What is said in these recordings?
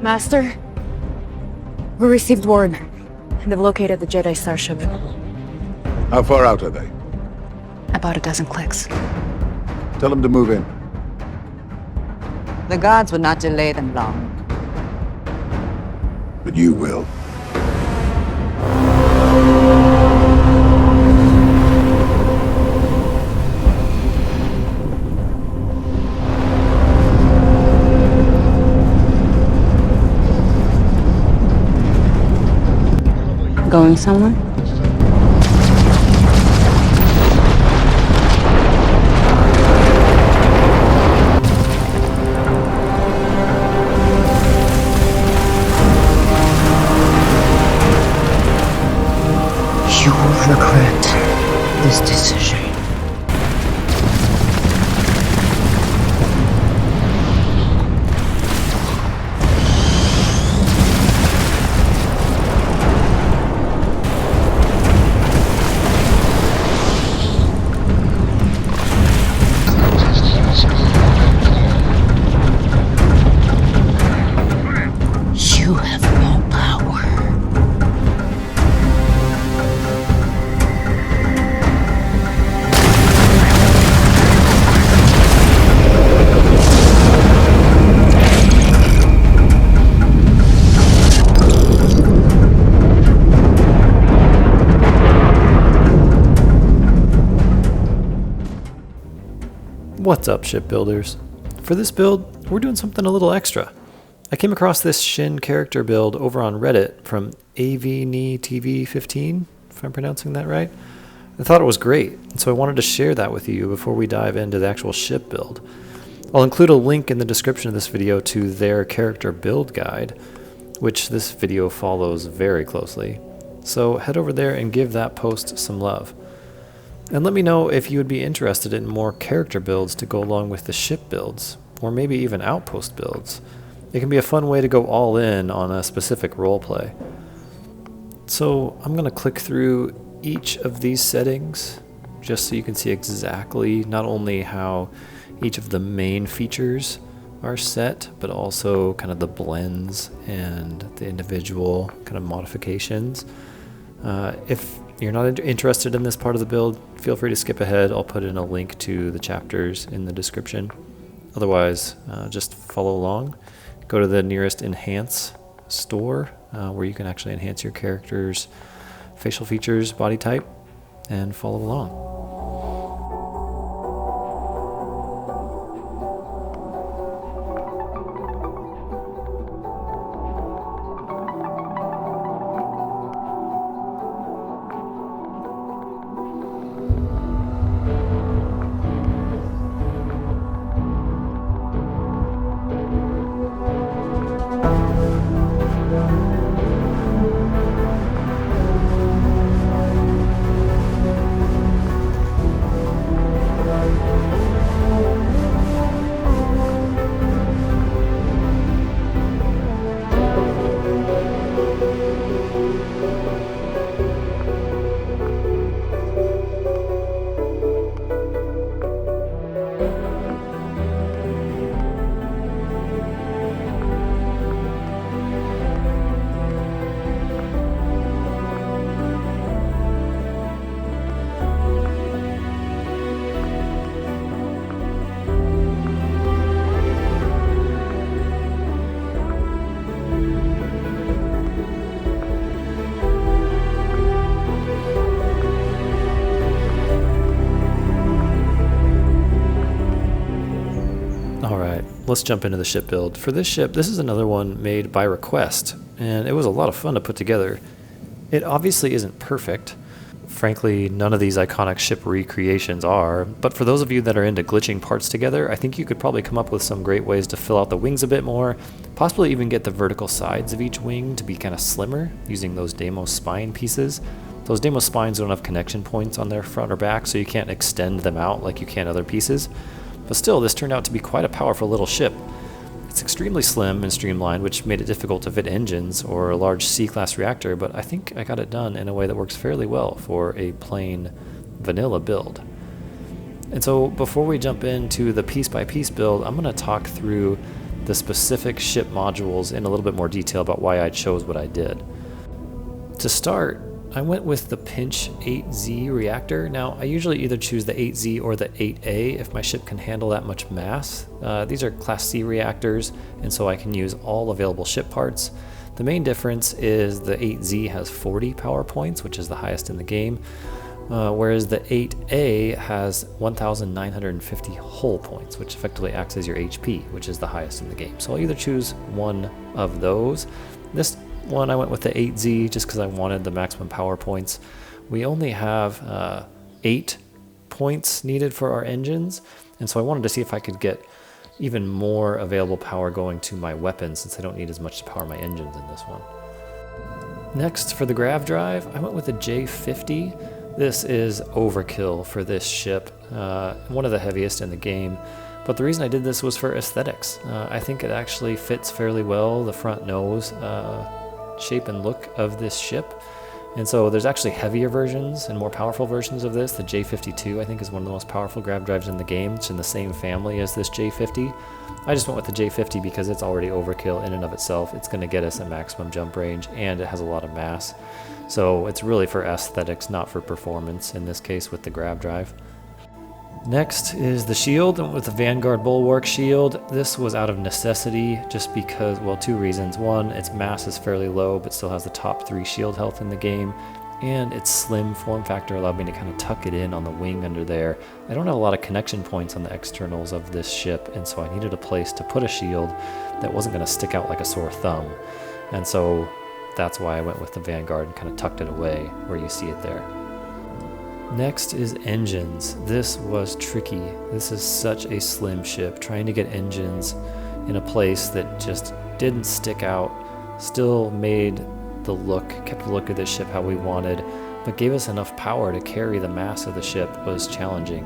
Master, we received word. They've located the Jedi starship. How far out are they? About a dozen clicks. Tell them to move in. The guards would not delay them long. But you will. Going somewhere? You will regret this decision. You have no power. What's up, shipbuilders? For this build, we're doing something a little extra. I came across this Shin character build over on Reddit from AVNTV15, if I'm pronouncing that right. I thought it was great, and so I wanted to share that with you before we dive into the actual ship build. I'll include a link in the description of this video to their character build guide, which this video follows very closely. So head over there and give that post some love. And let me know if you would be interested in more character builds to go along with the ship builds, or maybe even outpost builds. It can be a fun way to go all in on a specific roleplay. So I'm going to click through each of these settings just so you can see exactly not only how each of the main features are set, but also kind of the blends and the individual kind of modifications. If you're not interested in this part of the build, feel free to skip ahead. I'll put in a link to the chapters in the description. Otherwise, just follow along. Go to the nearest Enhance store where you can actually enhance your character's facial features, body type, and follow along. Let's jump into the ship build. For this ship, this is another one made by request, and it was a lot of fun to put together. It obviously isn't perfect. Frankly, none of these iconic ship recreations are, but for those of you that are into glitching parts together, I think you could probably come up with some great ways to fill out the wings a bit more, possibly even get the vertical sides of each wing to be kind of slimmer using those Deimos spine pieces. Those Deimos spines don't have connection points on their front or back, so you can't extend them out like you can other pieces. But still, this turned out to be quite a powerful little ship. It's extremely slim and streamlined, which made it difficult to fit engines or a large C-class reactor, but I think I got it done in a way that works fairly well for a plain vanilla build. And so before we jump into the piece-by-piece build, I'm going to talk through the specific ship modules in a little bit more detail about why I chose what I did. To start, I went with the Pinch 8Z reactor. Now, I usually either choose the 8Z or the 8A if my ship can handle that much mass. These are Class C reactors, and so I can use all available ship parts. The main difference is the 8Z has 40 power points, which is the highest in the game, whereas the 8A has 1,950 hull points, which effectively acts as your HP, which is the highest in the game. So I'll either choose one of those. This one I went with the 8Z just because I wanted the maximum power points. We only have 8 points needed for our engines, and so I wanted to see if I could get even more available power going to my weapons since I don't need as much to power my engines in this one. Next, for the grav drive, I went with the J50. This is overkill for this ship, one of the heaviest in the game. But the reason I did this was for aesthetics. I think it actually fits fairly well the front nose shape and look of this ship. And so there's actually heavier versions and more powerful versions of this. The J52 I think is one of the most powerful grav drives in the game. It's in the same family as this J50. I just went with the J50 because it's already overkill in and of itself. It's going to get us a maximum jump range and it has a lot of mass. So it's really for aesthetics, not for performance in this case with the grav drive. Next is the shield with the Vanguard Bulwark shield. This was out of necessity just because, well, 2 reasons. One, its mass is fairly low but still has the top 3 shield health in the game, and its slim form factor allowed me to kind of tuck it in on the wing under there. I don't have a lot of connection points on the externals of this ship, and so I needed a place to put a shield that wasn't going to stick out like a sore thumb. And so that's why I went with the Vanguard and kind of tucked it away where you see it there. Next is engines. This was tricky. This is such a slim ship. Trying to get engines in a place that just didn't stick out, still made the look, kept the look of this ship how we wanted, but gave us enough power to carry the mass of the ship was challenging.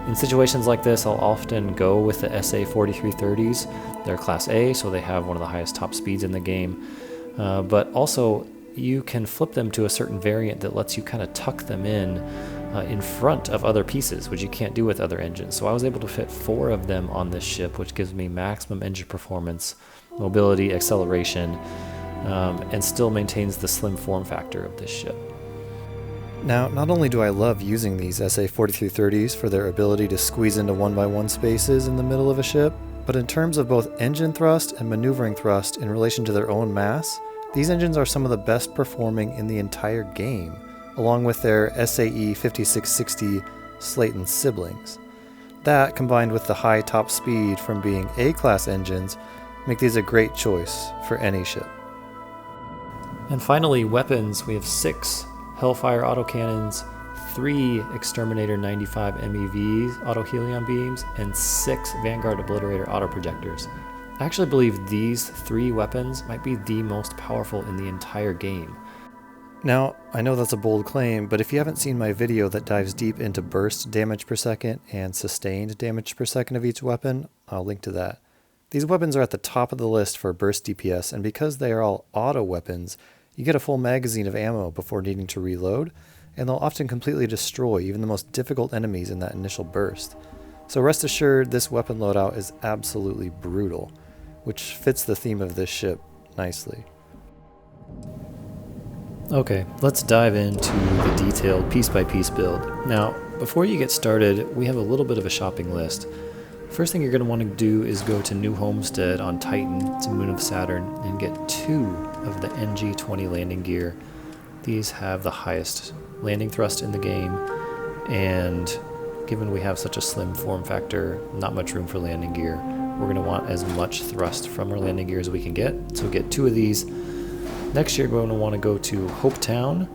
In situations like this, I'll often go with the SA 4330s. They're Class A, so they have one of the highest top speeds in the game, but also you can flip them to a certain variant that lets you kind of tuck them in front of other pieces, which you can't do with other engines. So I was able to fit 4 of them on this ship, which gives me maximum engine performance, mobility, acceleration, and still maintains the slim form factor of this ship. Now, not only do I love using these SA 4330s for their ability to squeeze into 1x1 spaces in the middle of a ship, but in terms of both engine thrust and maneuvering thrust in relation to their own mass, these engines are some of the best performing in the entire game, along with their SAE 5660 Slayton siblings. That, combined with the high top speed from being A-class engines, make these a great choice for any ship. And finally, weapons. We have 6 Hellfire autocannons, 3 Exterminator 95 MEVs auto Helion beams, and 6 Vanguard Obliterator autoprojectors. I actually believe these 3 weapons might be the most powerful in the entire game. Now, I know that's a bold claim, but if you haven't seen my video that dives deep into burst damage per second and sustained damage per second of each weapon, I'll link to that. These weapons are at the top of the list for burst DPS, and because they are all auto weapons, you get a full magazine of ammo before needing to reload, and they'll often completely destroy even the most difficult enemies in that initial burst. So rest assured, this weapon loadout is absolutely brutal, which fits the theme of this ship nicely. Okay, let's dive into the detailed piece-by-piece build. Now, before you get started, we have a little bit of a shopping list. First thing you're going to want to do is go to New Homestead on Titan, it's a moon of Saturn, and get 2 of the NG-20 landing gear. These have the highest landing thrust in the game, and given we have such a slim form factor, not much room for landing gear, we're going to want as much thrust from our landing gear as we can get, so get 2 of these. Next, you're going to want to go to HopeTown,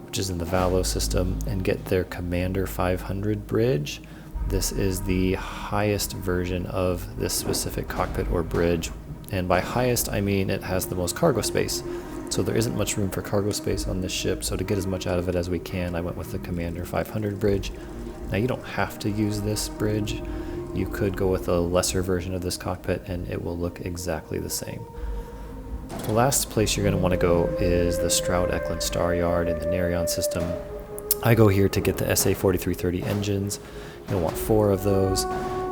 which is in the Valo system, and get their Commander 500 bridge. This is the highest version of this specific cockpit or bridge, and by highest I mean it has the most cargo space. So there isn't much room for cargo space on this ship, so to get as much out of it as we can, I went with the Commander 500 bridge. Now you don't have to use this bridge. You could go with a lesser version of this cockpit and it will look exactly the same. The last place you're going to want to go is the Stroud-Eklund Staryard in the Nerion system. I go here to get the SA 4330 engines. You'll want 4 of those.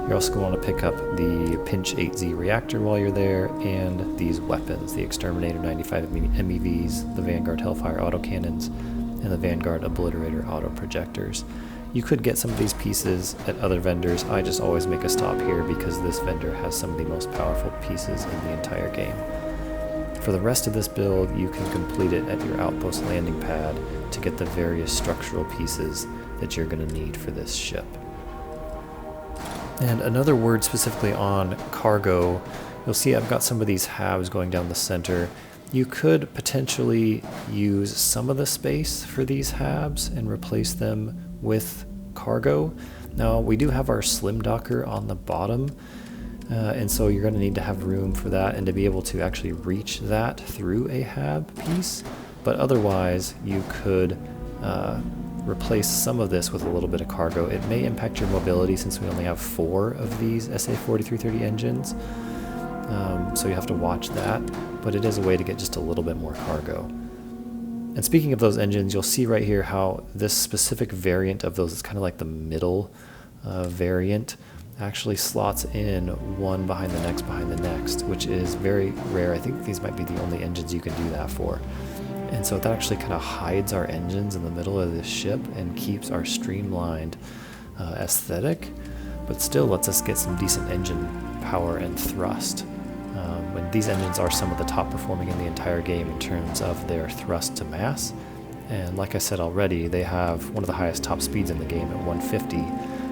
You're also going to want to pick up the Pinch 8Z reactor while you're there, and these weapons, the Exterminator 95 MEVs, the Vanguard Hellfire autocannons, and the Vanguard Obliterator autoprojectors. You could get some of these pieces at other vendors. I just always make a stop here because this vendor has some of the most powerful pieces in the entire game. For the rest of this build, you can complete it at your outpost landing pad to get the various structural pieces that you're going to need for this ship. And another word specifically on cargo, you'll see I've got some of these HABs going down the center. You could potentially use some of the space for these HABs and replace them with cargo. Now we do have our slim docker on the bottom, and so you're going to need to have room for that and to be able to actually reach that through a HAB piece. But otherwise you could replace some of this with a little bit of cargo. It may impact your mobility since we only have 4 of these SA4330 engines, so you have to watch that, but it is a way to get just a little bit more cargo. And speaking of those engines, you'll see right here how this specific variant of those is kind of like the middle variant, actually slots in one behind the next, which is very rare. I think these might be the only engines you can do that for. And so that actually kind of hides our engines in the middle of this ship and keeps our streamlined aesthetic, but still lets us get some decent engine power and thrust. And these engines are some of the top performing in the entire game in terms of their thrust to mass. And like I said already, they have one of the highest top speeds in the game at 150,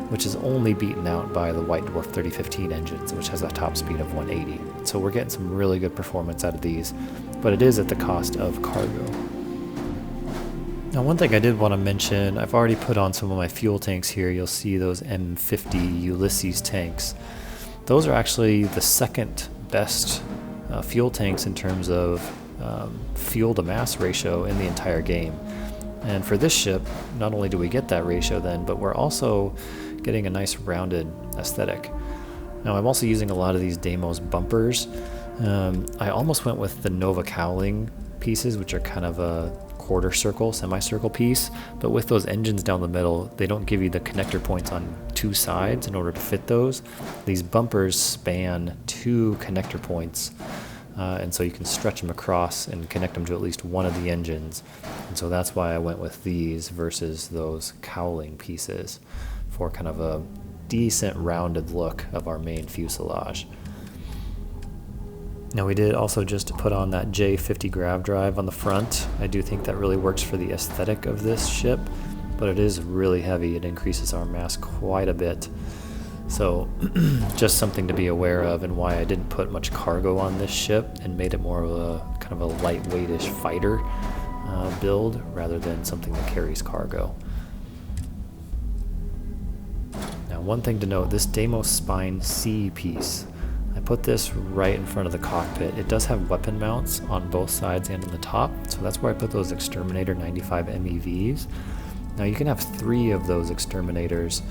which is only beaten out by the White Dwarf 3015 engines, which has a top speed of 180. So we're getting some really good performance out of these, but it is at the cost of cargo. Now one thing I did want to mention, I've already put on some of my fuel tanks here. You'll see those M50 Ulysses tanks. Those are actually the second best fuel tanks in terms of fuel to mass ratio in the entire game. And for this ship, not only do we get that ratio then, but we're also getting a nice rounded aesthetic. Now I'm also using a lot of these Deimos bumpers. I almost went with the Nova Cowling pieces, which are kind of a quarter circle, semicircle piece, but with those engines down the middle, they don't give you the connector points on 2 sides in order to fit those. These bumpers span 2 connector points, and so you can stretch them across and connect them to at least one of the engines. And so that's why I went with these versus those cowling pieces for kind of a decent rounded look of our main fuselage. Now we did also just put on that J50 grav drive on the front. I do think that really works for the aesthetic of this ship, but it is really heavy. It increases our mass quite a bit. So just something to be aware of, and why I didn't put much cargo on this ship and made it more of a kind of a lightweightish fighter build rather than something that carries cargo. Now one thing to note, this Deimos Spine C piece, I put this right in front of the cockpit. It does have weapon mounts on both sides and on the top, so that's where I put those Exterminator 95 MEVs. Now you can have 3 of those Exterminators,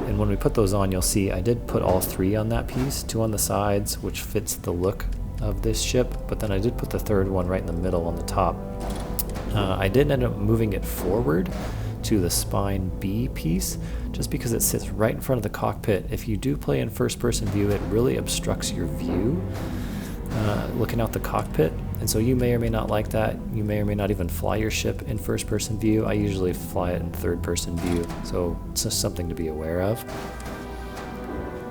and when we put those on, you'll see I did put all 3 on that piece, 2 on the sides, which fits the look of this ship, but then I did put the 3rd one right in the middle on the top. I did end up moving it forward to the Spine B piece, just because it sits right in front of the cockpit. If you do play in first-person view, it really obstructs your view looking out the cockpit, and so you may or may not like that. You may or may not even fly your ship in first-person view. I usually fly it in third-person view, so it's just something to be aware of.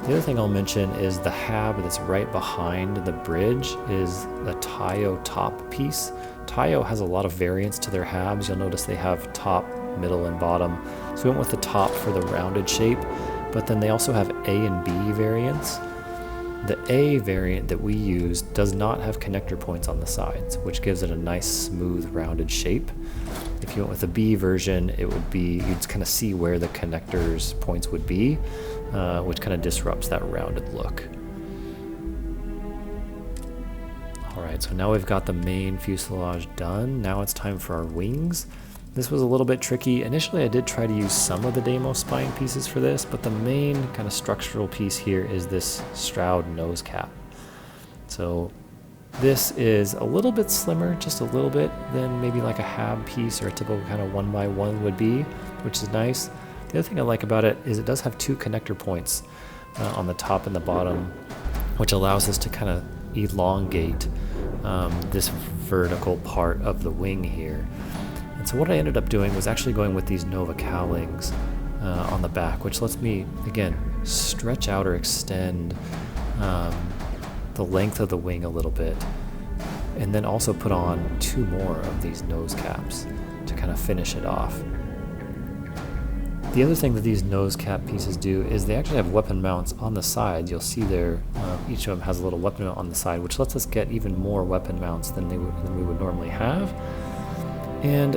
The other thing I'll mention is the HAB that's right behind the bridge is the Taiyo top piece. Taiyo has a lot of variants to their HABs. You'll notice they have top, middle, and bottom. So we went with the top for the rounded shape, but then they also have A and B variants. The A variant that we use does not have connector points on the sides, which gives it a nice smooth rounded shape. If you went with the B version, it would be, you'd kind of see where the connectors points would be, which kind of disrupts that rounded look. Alright, so now we've got the main fuselage done. Now it's time for our wings. This was a little bit tricky. Initially I did try to use some of the Deimos spine pieces for this, but the main kind of structural piece here is this Stroud nose cap. So this is a little bit slimmer, just a little bit, than maybe like a HAB piece or a typical kind of 1x1 would be, which is nice. The other thing I like about it is it does have 2 connector points. on the top and the bottom, which allows us to kind of elongate this vertical part of the wing here. And so what I ended up doing was actually going with these Nova Cowlings on the back, which lets me, again, stretch out or extend the length of the wing a little bit, and then also put on 2 more of these nose caps to kind of finish it off. The other thing that these nose cap pieces do is they actually have weapon mounts on the sides. You'll see there, each of them has a little weapon mount on the side, which lets us get even more weapon mounts than we would normally have. And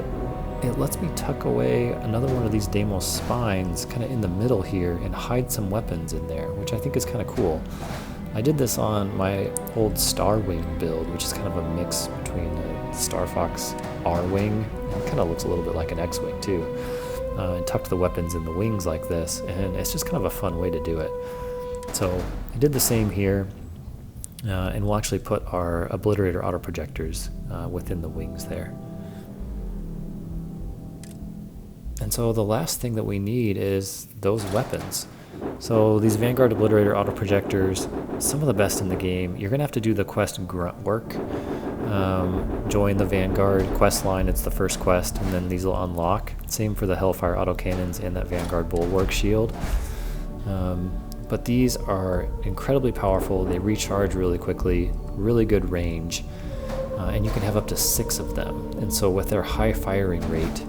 it lets me tuck away another one of these Deimos spines kind of in the middle here and hide some weapons in there, which I think is kind of cool. I did this on my old Star Wing build, which is kind of a mix between a Star Fox R-Wing, and it kind of looks a little bit like an X-Wing too, and tucked the weapons in the wings like this, and it's just kind of a fun way to do it. So I did the same here, and we'll actually put our Obliterator Autoprojectors within the wings there. And so the last thing that we need is those weapons. So these Vanguard Obliterator Autoprojectors, some of the best in the game. You're going to have to do the quest Grunt Work. Join the Vanguard quest line, it's the first quest, and then these will unlock. Same for the Hellfire Autocannons and that Vanguard Bulwark shield. But these are incredibly powerful, they recharge really quickly, really good range, and you can have up to 6 of them. And so with their high firing rate,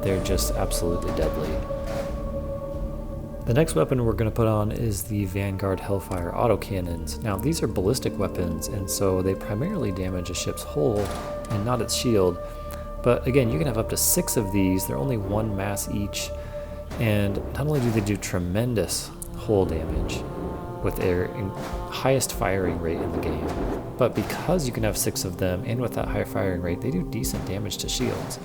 they're just absolutely deadly. The next weapon we're going to put on is the Vanguard Hellfire Autocannons. Now these are ballistic weapons, and so they primarily damage a ship's hull and not its shield. But again, you can have up to 6 of these. They're only 1 mass each, and not only do they do tremendous hull damage with their highest firing rate in the game, but because you can have 6 of them and with that high firing rate, they do decent damage to shields.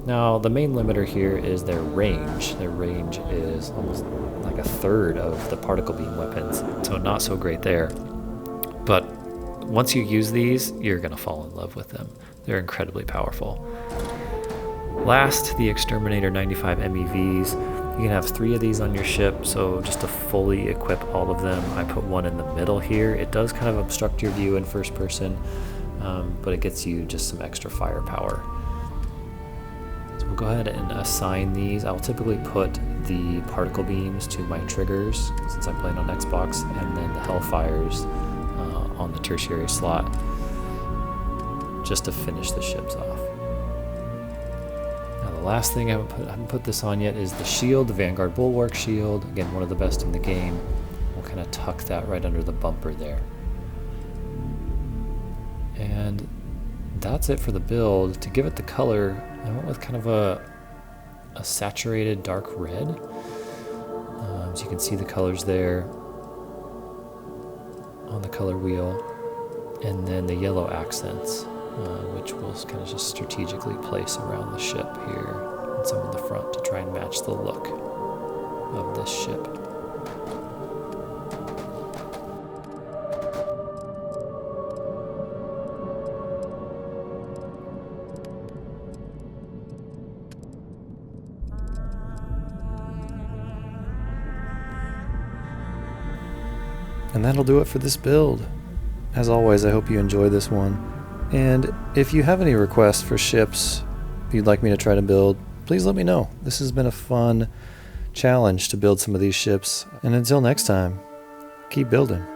Now, the main limiter here is their range. Their range is almost like a third of the particle beam weapons, so not so great there. But once you use these, you're going to fall in love with them. They're incredibly powerful. Last, the Exterminator 95 MEVs. You can have 3 of these on your ship, so just to fully equip all of them, I put one in the middle here. It does kind of obstruct your view in first person, but it gets you just some extra firepower. We'll go ahead and assign these. I'll typically put the particle beams to my triggers since I'm playing on Xbox, and then the Hellfires on the tertiary slot just to finish the ships off. Now the last thing I haven't put this on yet is the shield, the Vanguard Bulwark shield. Again, one of the best in the game. We'll kind of tuck that right under the bumper there. And that's it for the build. To give it the color, I went with kind of a saturated dark red. So you can see the colors there on the color wheel. And then the yellow accents, which we'll kind of just strategically place around the ship here and some in the front to try and match the look of this ship. And that'll do it for this build. As always, I hope you enjoy this one. And if you have any requests for ships you'd like me to try to build, please let me know. This has been a fun challenge to build some of these ships. And until next time, keep building.